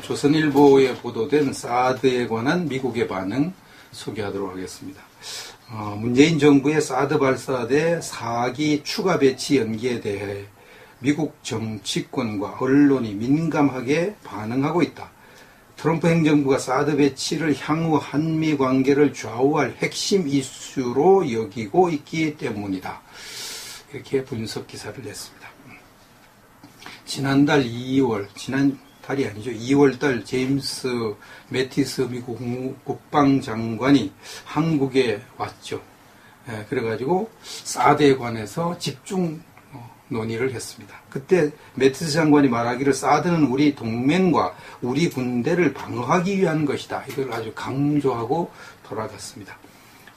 조선일보에 보도된 사드에 관한 미국의 반응 소개하도록 하겠습니다. 문재인 정부의 사드 발사대 4기 추가 배치 연기에 대해 미국 정치권과 언론이 민감하게 반응하고 있다. 트럼프 행정부가 사드 배치를 향후 한미 관계를 좌우할 핵심 이슈로 여기고 있기 때문이다. 이렇게 분석 기사를 냈습니다. 지난달 2월달 제임스 매티스 미국 국방장관이 한국에 왔죠. 그래가지고 사드에 관해서 집중 논의를 했습니다. 그때 매티스 장관이 말하기를 사드는 우리 동맹과 우리 군대를 방어하기 위한 것이다. 이걸 아주 강조하고 돌아갔습니다.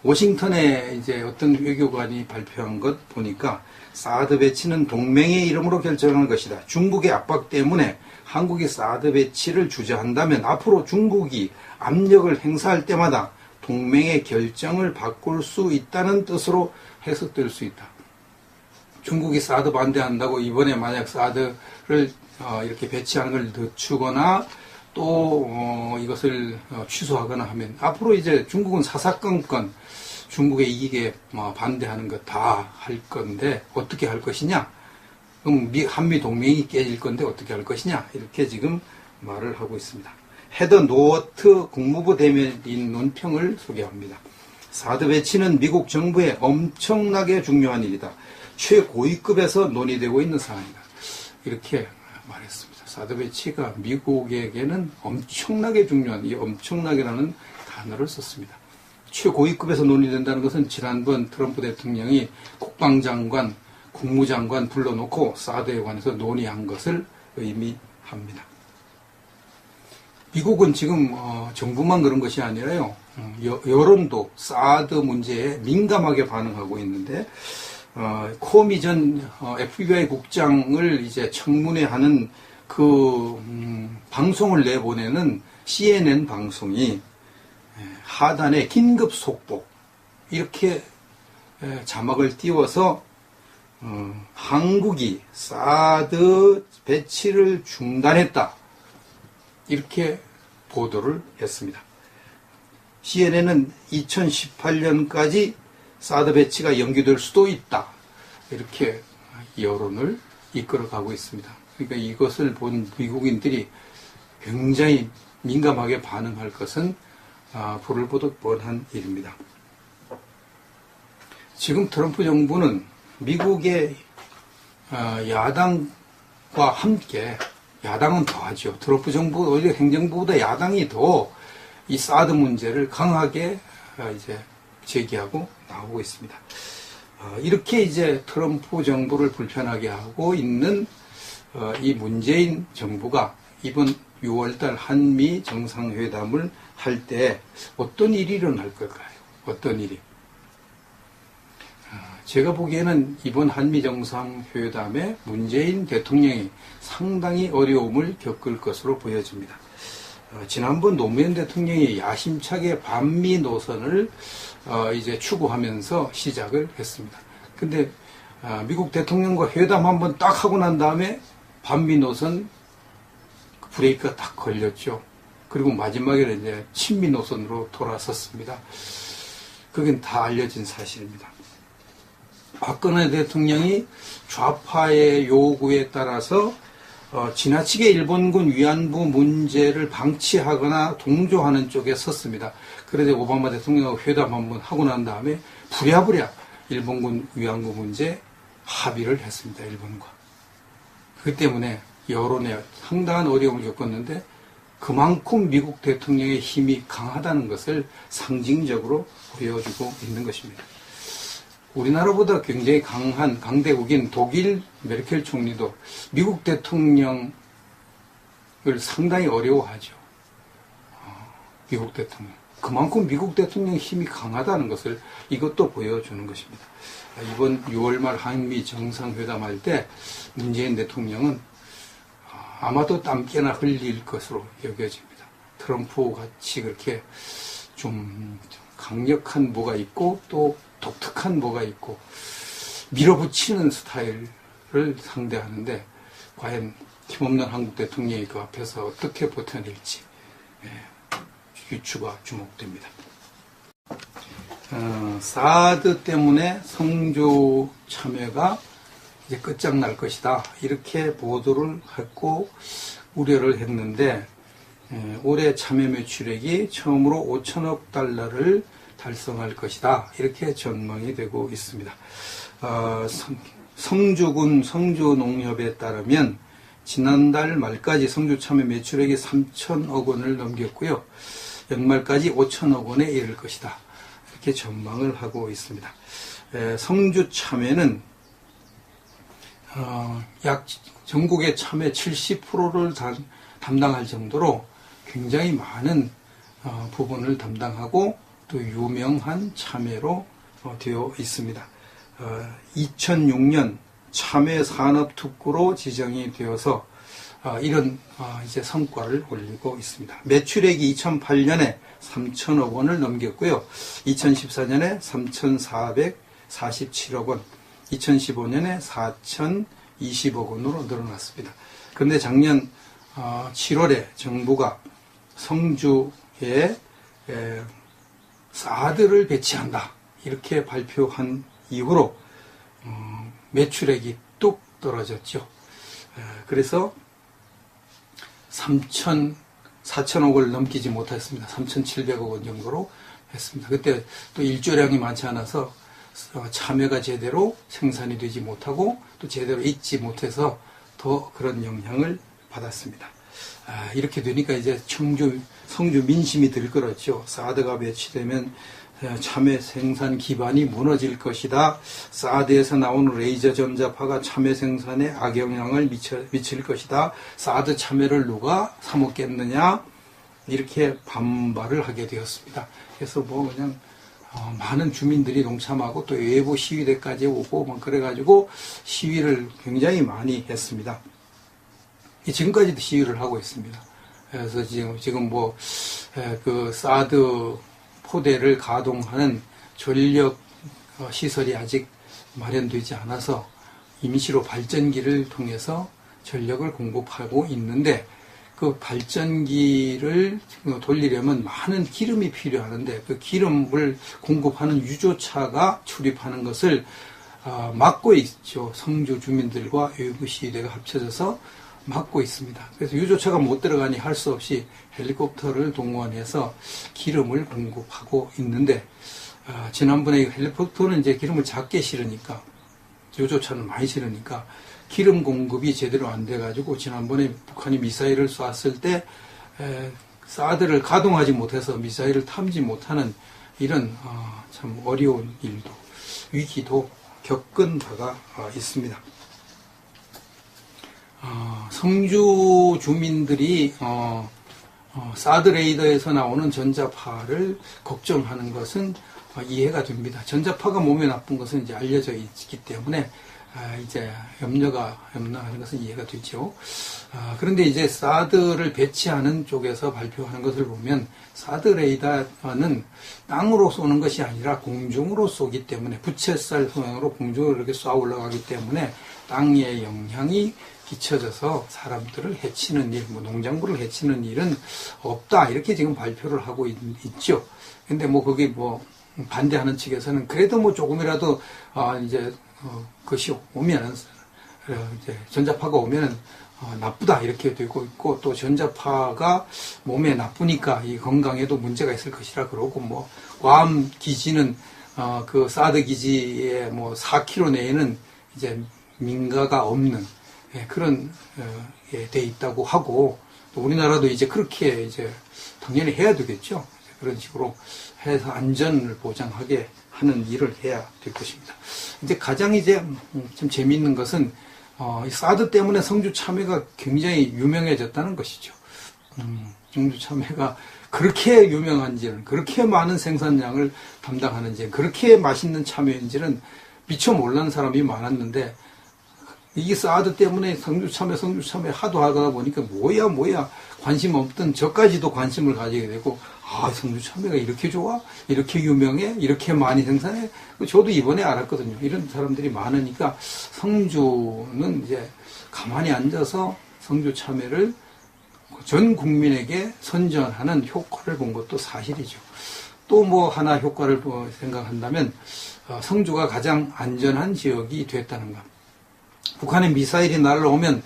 워싱턴에 이제 어떤 외교관이 발표한 것 보니까 사드 배치는 동맹의 이름으로 결정한 것이다. 중국의 압박 때문에 한국이 사드 배치를 주저한다면 앞으로 중국이 압력을 행사할 때마다 동맹의 결정을 바꿀 수 있다는 뜻으로 해석될 수 있다. 중국이 사드 반대한다고 이번에 만약 사드를 이렇게 배치하는 걸 늦추거나 또 이것을 취소하거나 하면 앞으로 이제 중국은 사사건건 중국의 이익에 반대하는 것 다 할 건데 어떻게 할 것이냐? 그럼 한미 동맹이 깨질 건데 어떻게 할 것이냐? 이렇게 지금 말을 하고 있습니다. 헤더 노어트 국무부 대변인 논평을 소개합니다. 사드 배치는 미국 정부에 엄청나게 중요한 일이다. 최고위급에서 논의되고 있는 사안이다. 이렇게 말했습니다. 사드 배치가 미국에게는 엄청나게 중요한, 이 엄청나게라는 단어를 썼습니다. 최고위급에서 논의된다는 것은 지난번 트럼프 대통령이 국방장관, 국무장관 불러놓고 사드에 관해서 논의한 것을 의미합니다. 미국은 지금 정부만 그런 것이 아니라요, 여론도 사드 문제에 민감하게 반응하고 있는데 코미 전 FBI 국장을 이제 청문회하는 방송을 내보내는 CNN 방송이 하단에 긴급 속보 이렇게 자막을 띄워서 한국이 사드 배치를 중단했다 이렇게 보도를 했습니다. CNN은 2018년까지 사드 배치가 연기될 수도 있다. 이렇게 여론을 이끌어가고 있습니다. 그러니까 이것을 본 미국인들이 굉장히 민감하게 반응할 것은 불을 보듯 뻔한 일입니다. 지금 트럼프 정부는 미국의 야당과 함께, 야당은 더하죠. 트럼프 정부, 오히려 행정부보다 야당이 더 이 사드 문제를 강하게 이제 제기하고 나오고 있습니다. 이렇게 이제 트럼프 정부를 불편하게 하고 있는 이 문재인 정부가 이번 6월달 한미 정상회담을 할 때 어떤 일이 일어날 걸까요? 어떤 일이? 제가 보기에는 이번 한미 정상회담에 문재인 대통령이 상당히 어려움을 겪을 것으로 보여집니다. 지난번 노무현 대통령이 야심차게 반미 노선을 이제 추구하면서 시작을 했습니다. 근데 미국 대통령과 회담 한번 딱 하고 난 다음에 반미 노선 브레이크가 딱 걸렸죠. 그리고 마지막에는 이제 친미 노선으로 돌아섰습니다. 그건 다 알려진 사실입니다. 박근혜 대통령이 좌파의 요구에 따라서 지나치게 일본군 위안부 문제를 방치하거나 동조하는 쪽에 섰습니다. 그래서 오바마 대통령하고 회담 한번 하고 난 다음에 부랴부랴 일본군 위안부 문제 합의를 했습니다. 일본과. 그렇기 때문에 여론에 상당한 어려움을 겪었는데 그만큼 미국 대통령의 힘이 강하다는 것을 상징적으로 보여주고 있는 것입니다. 우리나라보다 굉장히 강한 강대국인 독일 메르켈 총리도 미국 대통령을 상당히 어려워하죠. 미국 대통령. 그만큼 미국 대통령의 힘이 강하다는 것을 이것도 보여주는 것입니다. 이번 6월 말 한미 정상회담 할 때 문재인 대통령은 아마도 땀깨나 흘릴 것으로 여겨집니다. 트럼프 같이 그렇게 좀 강력한 뭐가 있고 또 독특한 뭐가 있고 밀어붙이는 스타일을 상대하는데 과연 힘없는 한국 대통령이 그 앞에서 어떻게 버텨낼지 유추가 주목됩니다. 사드 때문에 성주 참여가 이제 끝장날 것이다, 이렇게 보도를 했고 우려를 했는데, 올해 참여 매출액이 처음으로 5천억 달러를 달성할 것이다, 이렇게 전망이 되고 있습니다. 성주군 성주농협에 따르면 지난달 말까지 성주 참여 매출액이 3천억 원을 넘겼고요, 연말까지 5천억 원에 이를 것이다, 이렇게 전망을 하고 있습니다. 성주 참여는 약 전국의 참여 70%를 담당할 정도로 굉장히 많은 부분을 담당하고 또 유명한 참여로 되어 있습니다. 2006년 참여산업특구로 지정이 되어서 이런 이제 성과를 올리고 있습니다. 매출액이 2008년에 3천억 원을 넘겼고요. 2014년에 3,447억 원, 2015년에 4,020억 원으로 늘어났습니다. 그런데 작년 7월에 정부가 성주에 사드를 배치한다, 이렇게 발표한 이후로 매출액이 뚝 떨어졌죠. 그래서 4천억을 넘기지 못했습니다. 3,700억 원 정도로 했습니다. 그때 또 일조량이 많지 않아서 참여가 제대로 생산이 되지 못하고 또 제대로 익지 못해서 더 그런 영향을 받았습니다. 이렇게 되니까 이제 성주 민심이 들끓었죠. 사드가 배치되면 참외 생산 기반이 무너질 것이다. 사드에서 나오는 레이저 전자파가 참외 생산에 악영향을 미칠 것이다. 사드 참외를 누가 사 먹겠느냐, 이렇게 반발을 하게 되었습니다. 그래서 그냥 많은 주민들이 동참하고 또 외부 시위대까지 오고 그래가지고 시위를 굉장히 많이 했습니다. 지금까지도 시위를 하고 있습니다. 그래서 지금 그 사드 포대를 가동하는 전력 시설이 아직 마련되지 않아서 임시로 발전기를 통해서 전력을 공급하고 있는데, 그 발전기를 돌리려면 많은 기름이 필요하는데 그 기름을 공급하는 유조차가 출입하는 것을 막고 있죠. 성주 주민들과 외부 시위대가 합쳐져서 막고 있습니다. 그래서 유조차가 못 들어가니 할 수 없이 헬리콥터를 동원해서 기름을 공급하고 있는데, 지난번에 헬리콥터는 이제 기름을 작게 실으니까, 유조차는 많이 실으니까 기름 공급이 제대로 안 돼가지고 지난번에 북한이 미사일을 쐈을 때 사드를 가동하지 못해서 미사일을 탐지 못하는 이런 참 어려운 일도, 위기도 겪은 바가 있습니다. 성주 주민들이 사드 레이더에서 나오는 전자파를 걱정하는 것은 이해가 됩니다. 전자파가 몸에 나쁜 것은 이제 알려져 있기 때문에 이제 염려하는 것은 이해가 되죠. 그런데 이제 사드를 배치하는 쪽에서 발표하는 것을 보면 사드 레이더는 땅으로 쏘는 것이 아니라 공중으로 쏘기 때문에, 부채살 소형으로 공중으로 이렇게 쏘아 올라가기 때문에 땅에 영향이 끼쳐져서 사람들을 해치는 일, 농작물을 해치는 일은 없다, 이렇게 지금 발표를 하고 있죠. 근데 거기 반대하는 측에서는 그래도 조금이라도 그것이 오면은 이제 전자파가 오면은 나쁘다, 이렇게 되고 있고, 또 전자파가 몸에 나쁘니까 이 건강에도 문제가 있을 것이라 그러고, 괌 기지는 그 사드 기지의 4km 내에는 이제 민가가 없는 그런 돼 있다고 하고, 또 우리나라도 이제 그렇게 이제 당연히 해야 되겠죠. 그런 식으로 해서 안전을 보장하게 하는 일을 해야 될 것입니다. 이제 가장 좀 재미있는 것은 사드 때문에 성주 참외가 굉장히 유명해졌다는 것이죠. 성주 참외가 그렇게 유명한지는, 그렇게 많은 생산량을 담당하는지, 그렇게 맛있는 참외인지는 미처 몰랐는 사람이 많았는데, 이게 사드 때문에 성주 참외 하도 하다 보니까 뭐야 관심 없던 저까지도 관심을 가지게 되고, 성주 참외가 이렇게 좋아? 이렇게 유명해? 이렇게 많이 생산해? 저도 이번에 알았거든요. 이런 사람들이 많으니까 성주는 이제 가만히 앉아서 성주 참회를 전 국민에게 선전하는 효과를 본 것도 사실이죠. 또 뭐 하나 효과를 생각한다면 성주가 가장 안전한 지역이 됐다는 것. 북한의 미사일이 날라오면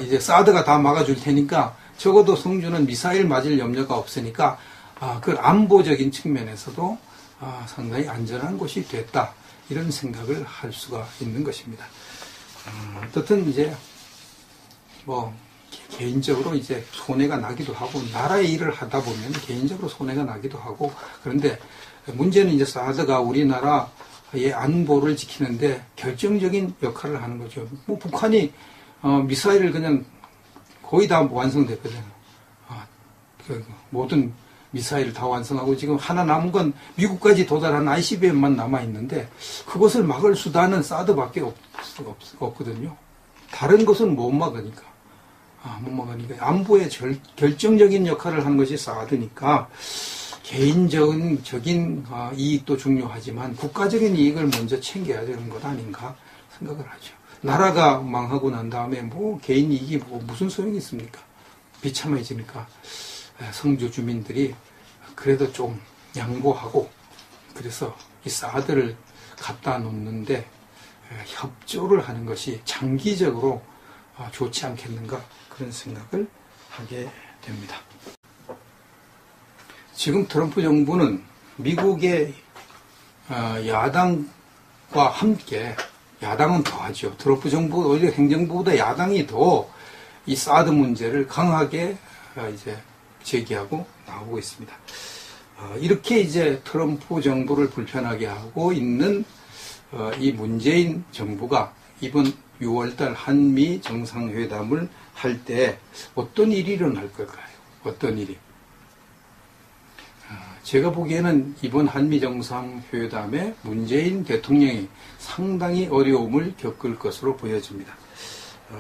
이제 사드가 다 막아줄 테니까 적어도 성주는 미사일 맞을 염려가 없으니까 그 안보적인 측면에서도 상당히 안전한 곳이 됐다. 이런 생각을 할 수가 있는 것입니다. 어떻든 이제 뭐 개인적으로 이제 손해가 나기도 하고 나라의 일을 하다 보면 개인적으로 손해가 나기도 하고 그런데 문제는 이제 사드가 우리나라의 안보를 지키는데 결정적인 역할을 하는 거죠. 뭐 북한이 미사일을 그냥 거의 다 완성됐거든요. 모든 미사일을 다 완성하고 지금 하나 남은 건 미국까지 도달한 ICBM만 남아있는데 그것을 막을 수단은 사드밖에 없거든요. 다른 것은 못 막으니까. 못 막으니까. 안보에 결정적인 역할을 하는 것이 사드니까 개인적인 이익도 중요하지만 국가적인 이익을 먼저 챙겨야 되는 것 아닌가 생각을 하죠. 나라가 망하고 난 다음에 뭐 개인 이익이 무슨 소용이 있습니까? 비참해지니까 성주 주민들이 그래도 좀 양보하고 그래서 이 사드를 갖다 놓는데 협조를 하는 것이 장기적으로 좋지 않겠는가 그런 생각을 하게 됩니다. 지금 트럼프 정부는 미국의 야당과 함께 야당은 더하죠. 트럼프 정부 오히려 행정부보다 야당이 더 이 사드 문제를 강하게 이제 제기하고 나오고 있습니다. 이렇게 이제 트럼프 정부를 불편하게 하고 있는 이 문재인 정부가 이번 6월달 한미 정상회담을 할 때 어떤 일이 일어날 걸까요? 어떤 일이? 제가 보기에는 이번 한미 정상회담에 문재인 대통령이 상당히 어려움을 겪을 것으로 보여집니다.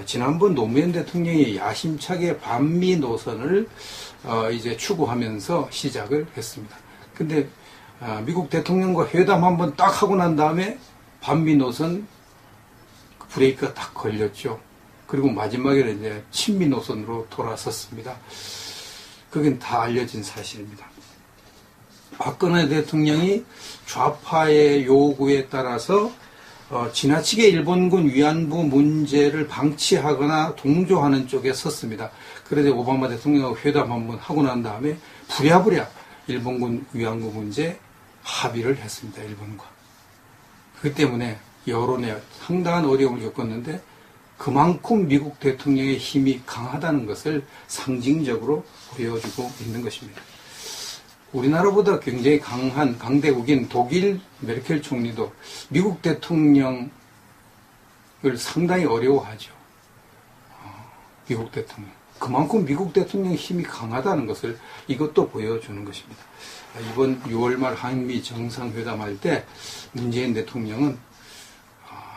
지난번 노무현 대통령이 야심차게 반미 노선을 이제 추구하면서 시작을 했습니다. 근데 미국 대통령과 회담 한번 딱 하고 난 다음에 반미 노선 브레이크가 딱 걸렸죠. 그리고 마지막에는 이제 친미 노선으로 돌아섰습니다. 그건 다 알려진 사실입니다. 박근혜 대통령이 좌파의 요구에 따라서 지나치게 일본군 위안부 문제를 방치하거나 동조하는 쪽에 섰습니다. 그래서 오바마 대통령하고 회담 한번 하고 난 다음에 부랴부랴 일본군 위안부 문제 합의를 했습니다. 일본과. 그 때문에 여론에 상당한 어려움을 겪었는데 그만큼 미국 대통령의 힘이 강하다는 것을 상징적으로 보여주고 있는 것입니다. 우리나라보다 굉장히 강한 강대국인 독일 메르켈 총리도 미국 대통령을 상당히 어려워하죠. 미국 대통령. 그만큼 미국 대통령의 힘이 강하다는 것을 이것도 보여주는 것입니다. 이번 6월 말 한미 정상회담 할 때 문재인 대통령은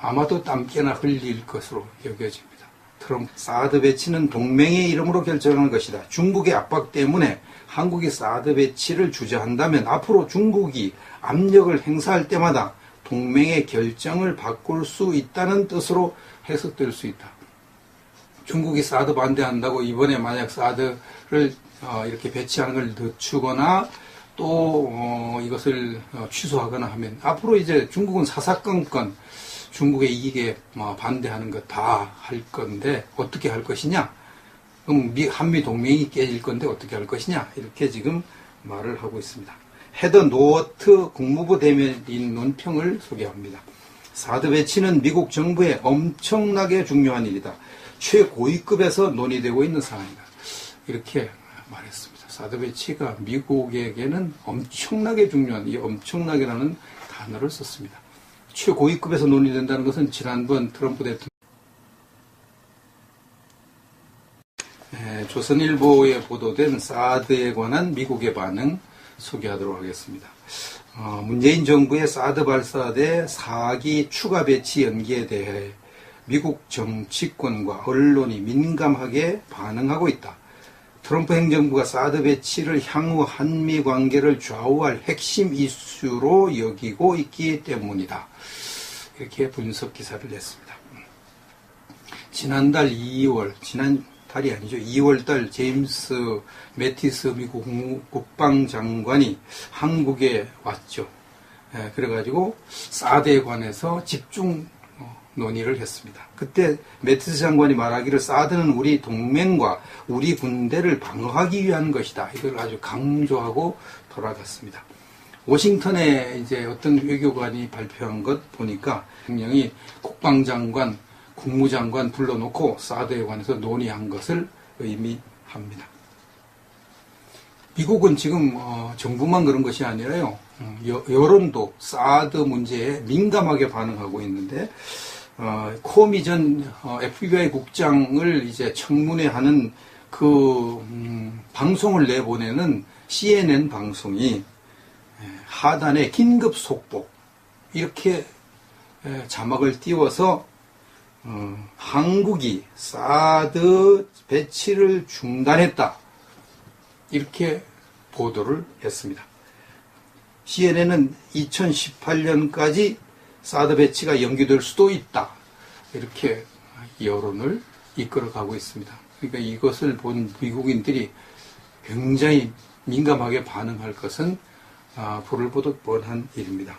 아마도 땀깨나 흘릴 것으로 여겨집니다. 트럼프 사드 배치는 동맹의 이름으로 결정한 것이다. 중국의 압박 때문에 한국이 사드 배치를 주저한다면 앞으로 중국이 압력을 행사할 때마다 동맹의 결정을 바꿀 수 있다는 뜻으로 해석될 수 있다. 중국이 사드 반대한다고 이번에 만약 사드를 이렇게 배치하는 걸 늦추거나 또 이것을 취소하거나 하면 앞으로 이제 중국은 사사건건 중국의 이익에 반대하는 것 다 할 건데 어떻게 할 것이냐? 그럼 한미 동맹이 깨질 건데 어떻게 할 것이냐? 이렇게 지금 말을 하고 있습니다. 헤더 노어트 국무부 대변인 논평을 소개합니다. 사드 배치는 미국 정부에 엄청나게 중요한 일이다. 최고위급에서 논의되고 있는 사안이다. 이렇게 말했습니다. 사드 배치가 미국에게는 엄청나게 중요한 이 엄청나게라는 단어를 썼습니다. 최고위급에서 논의된다는 것은 지난번 트럼프 대통령 조선일보에 보도된 사드에 관한 미국의 반응 소개하도록 하겠습니다. 문재인 정부의 사드 발사대 4기 추가 배치 연기에 대해 미국 정치권과 언론이 민감하게 반응하고 있다. 트럼프 행정부가 사드 배치를 향후 한미 관계를 좌우할 핵심 이슈로 여기고 있기 때문이다. 이렇게 분석 기사를 냈습니다. 지난달 2월, 지난달이 아니죠. 2월달 제임스 매티스 미국 국방장관이 한국에 왔죠. 그래가지고 사드에 관해서 집중 논의를 했습니다. 그때 매티스 장관이 말하기를 사드는 우리 동맹과 우리 군대를 방어하기 위한 것이다. 이걸 아주 강조하고 돌아갔습니다. 워싱턴에 이제 어떤 외교관이 발표한 것 보니까 대통령이 국방장관, 국무장관 불러놓고 사드에 관해서 논의한 것을 의미합니다. 미국은 지금 정부만 그런 것이 아니라요, 여론도 사드 문제에 민감하게 반응하고 있는데, 코미 전 FBI 국장을 이제 청문회하는 방송을 내보내는 CNN 방송이 하단에 긴급 속보 이렇게 자막을 띄워서 한국이 사드 배치를 중단했다 이렇게 보도를 했습니다. CNN은 2018년까지 사드 배치가 연기될 수도 있다 이렇게 여론을 이끌어가고 있습니다. 그러니까 이것을 본 미국인들이 굉장히 민감하게 반응할 것은 불을 보듯 뻔한 일입니다.